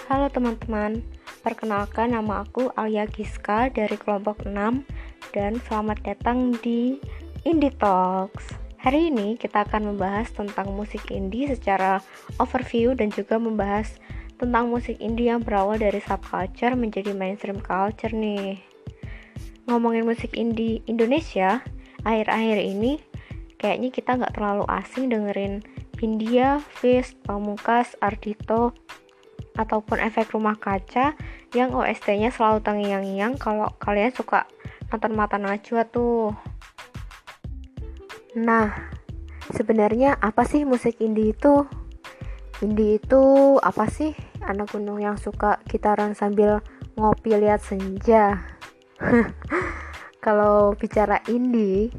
Halo teman-teman, perkenalkan nama aku Alia Giska dari kelompok 6 dan selamat datang di Indie Talks. Hari ini kita akan membahas tentang musik indie secara overview dan juga membahas tentang musik indie yang berawal dari subculture menjadi mainstream culture nih. Ngomongin musik indie Indonesia, akhir-akhir ini kayaknya kita nggak terlalu asing dengerin Hindia, Fizz, Pamungkas, Ardhito, ataupun Efek Rumah Kaca yang OST-nya selalu terngiang-ngiang kalau kalian suka nonton Mata Najwa tuh. Nah, sebenarnya apa sih musik indie itu? Indie itu apa sih? Anak gunung yang suka gitaran sambil ngopi lihat senja. Kalau bicara indie,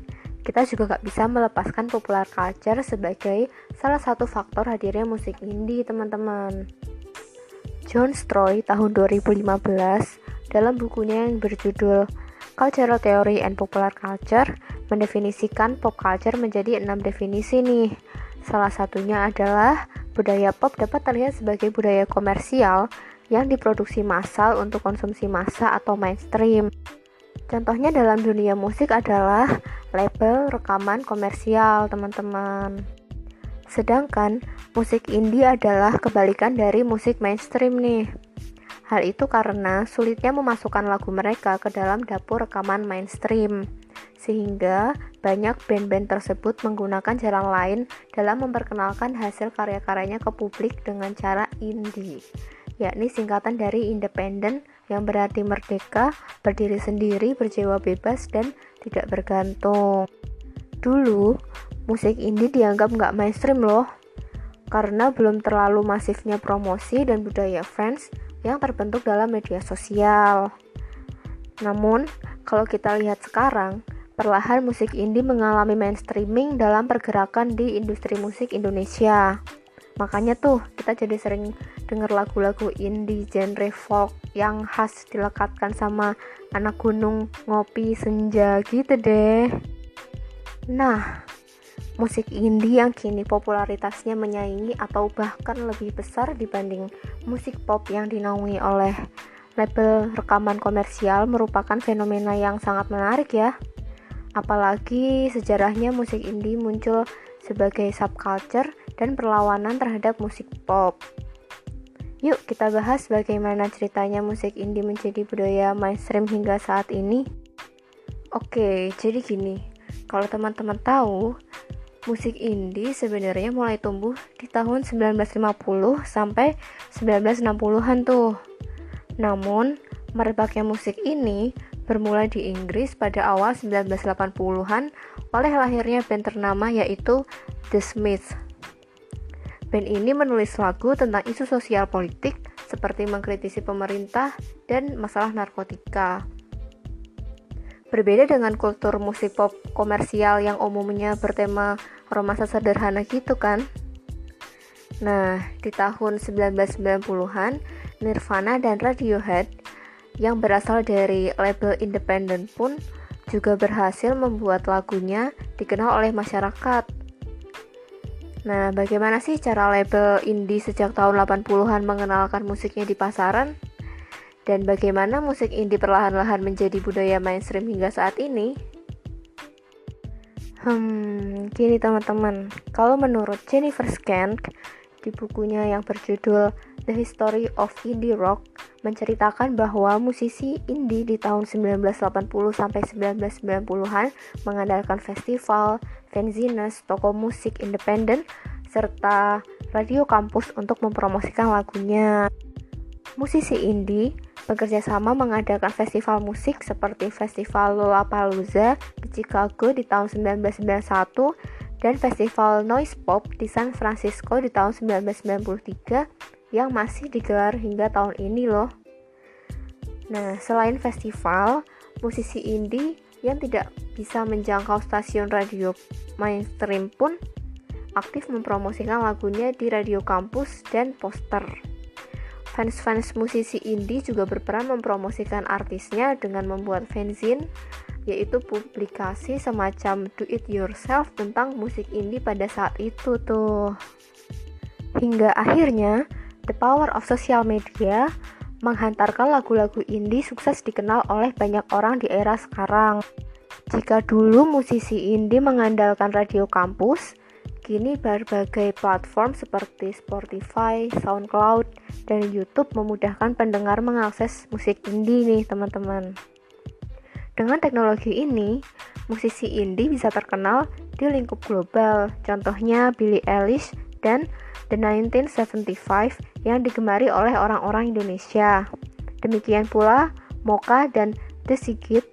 kita juga gak bisa melepaskan popular culture sebagai salah satu faktor hadirnya musik indie, teman-teman. John Stroy tahun 2015 dalam bukunya yang berjudul Cultural Theory and Popular Culture mendefinisikan pop culture menjadi 6 definisi nih. Salah satunya adalah budaya pop dapat terlihat sebagai budaya komersial yang diproduksi massal untuk konsumsi massa atau mainstream. Contohnya dalam dunia musik adalah label rekaman komersial, teman-teman. Sedangkan musik indie adalah kebalikan dari musik mainstream nih. Hal itu karena sulitnya memasukkan lagu mereka ke dalam dapur rekaman mainstream, sehingga banyak band-band tersebut menggunakan jalan lain dalam memperkenalkan hasil karya-karyanya ke publik dengan cara indie, yakni singkatan dari independen yang berarti merdeka, berdiri sendiri, berjiwa bebas, dan tidak bergantung. Dulu, musik indie dianggap nggak mainstream loh, karena belum terlalu masifnya promosi dan budaya fans yang terbentuk dalam media sosial. Namun, kalau kita lihat sekarang, perlahan musik indie mengalami mainstreaming dalam pergerakan di industri musik Indonesia. Makanya tuh, kita jadi sering denger lagu-lagu indie genre folk yang khas dilekatkan sama anak gunung ngopi senja gitu deh. Nah, musik indie yang kini popularitasnya menyaingi atau bahkan lebih besar dibanding musik pop yang dinaungi oleh label rekaman komersial merupakan fenomena yang sangat menarik ya. Apalagi sejarahnya musik indie muncul sebagai subculture dan perlawanan terhadap musik pop. Yuk kita bahas bagaimana ceritanya musik indie menjadi budaya mainstream hingga saat ini. Oke, jadi gini. Kalau teman-teman tahu, musik indie sebenarnya mulai tumbuh di tahun 1950 sampai 1960-an tuh. Namun, merebaknya musik ini bermula di Inggris pada awal 1980-an oleh lahirnya band ternama yaitu The Smiths. Band ini menulis lagu tentang isu sosial politik seperti mengkritisi pemerintah dan masalah narkotika. Berbeda dengan kultur musik pop komersial yang umumnya bertema romansa sederhana gitu kan. Nah, di tahun 1990-an, Nirvana dan Radiohead yang berasal dari label independen pun juga berhasil membuat lagunya dikenal oleh masyarakat. Nah, bagaimana sih cara label indie sejak tahun 80-an mengenalkan musiknya di pasaran? Dan bagaimana musik indie perlahan-lahan menjadi budaya mainstream hingga saat ini? Gini teman-teman, kalau menurut Jennifer Skank di bukunya yang berjudul The History of Indie Rock menceritakan bahwa musisi indie di tahun 1980 sampai 1990-an mengandalkan festival, fanzines, toko musik independen, serta radio kampus untuk mempromosikan lagunya. Musisi indie bekerja sama mengadakan festival musik seperti Festival Lollapalooza di Chicago di tahun 1991 dan Festival Noise Pop di San Francisco di tahun 1993 yang masih digelar hingga tahun ini loh. Nah, selain festival, musisi indie yang tidak bisa menjangkau stasiun radio mainstream pun aktif mempromosikan lagunya di radio kampus dan poster. Fans-fans musisi indie juga berperan mempromosikan artisnya dengan membuat fanzine, yaitu publikasi semacam do it yourself tentang musik indie pada saat itu tuh. Hingga akhirnya The power of social media menghantarkan lagu-lagu indie sukses dikenal oleh banyak orang di era sekarang. Jika dulu musisi indie mengandalkan radio kampus, kini berbagai platform seperti Spotify, SoundCloud, dan YouTube memudahkan pendengar mengakses musik indie nih teman-teman. Dengan teknologi ini, musisi indie bisa terkenal di lingkup global, contohnya Billie Eilish dan The 1975 yang digemari oleh orang-orang Indonesia. Demikian pula Mocha dan The Sigit,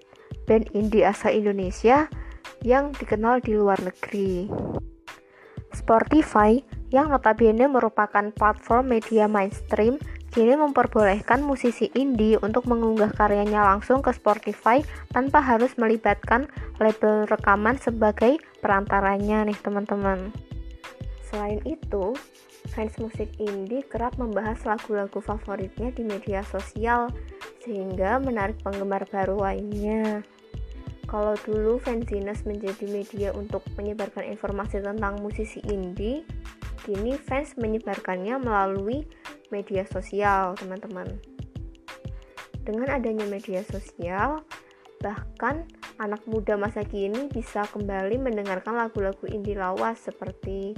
band indie asal Indonesia yang dikenal di luar negeri. Spotify, yang notabene merupakan platform media mainstream, kini memperbolehkan musisi indie untuk mengunggah karyanya langsung ke Spotify tanpa harus melibatkan label rekaman sebagai perantaranya nih teman-teman. Selain itu, fans musik indie kerap membahas lagu-lagu favoritnya di media sosial sehingga menarik penggemar baru lainnya. Kalau dulu fanzines menjadi media untuk menyebarkan informasi tentang musisi indie, kini fans menyebarkannya melalui media sosial, teman-teman. Dengan adanya media sosial, bahkan anak muda masa kini bisa kembali mendengarkan lagu-lagu indie lawas seperti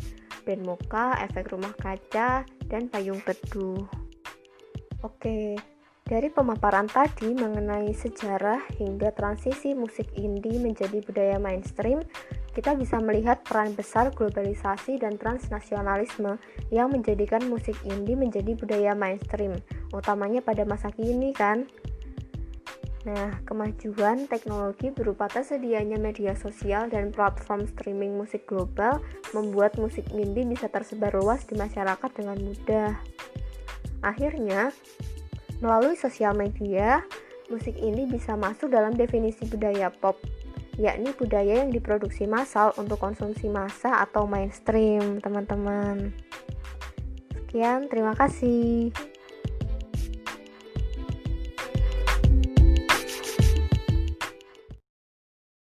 band Mocha, Efek Rumah Kaca, dan Payung Teduh. Oke, dari pemaparan tadi mengenai sejarah hingga transisi musik indie menjadi budaya mainstream, kita bisa melihat peran besar globalisasi dan transnasionalisme yang menjadikan musik indie menjadi budaya mainstream, utamanya pada masa kini kan. Nah, kemajuan teknologi berupa tersedianya media sosial dan platform streaming musik global membuat musik indie bisa tersebar luas di masyarakat dengan mudah. Akhirnya, melalui sosial media, musik indie bisa masuk dalam definisi budaya pop, yakni budaya yang diproduksi massal untuk konsumsi massa atau mainstream, teman-teman. Sekian, terima kasih.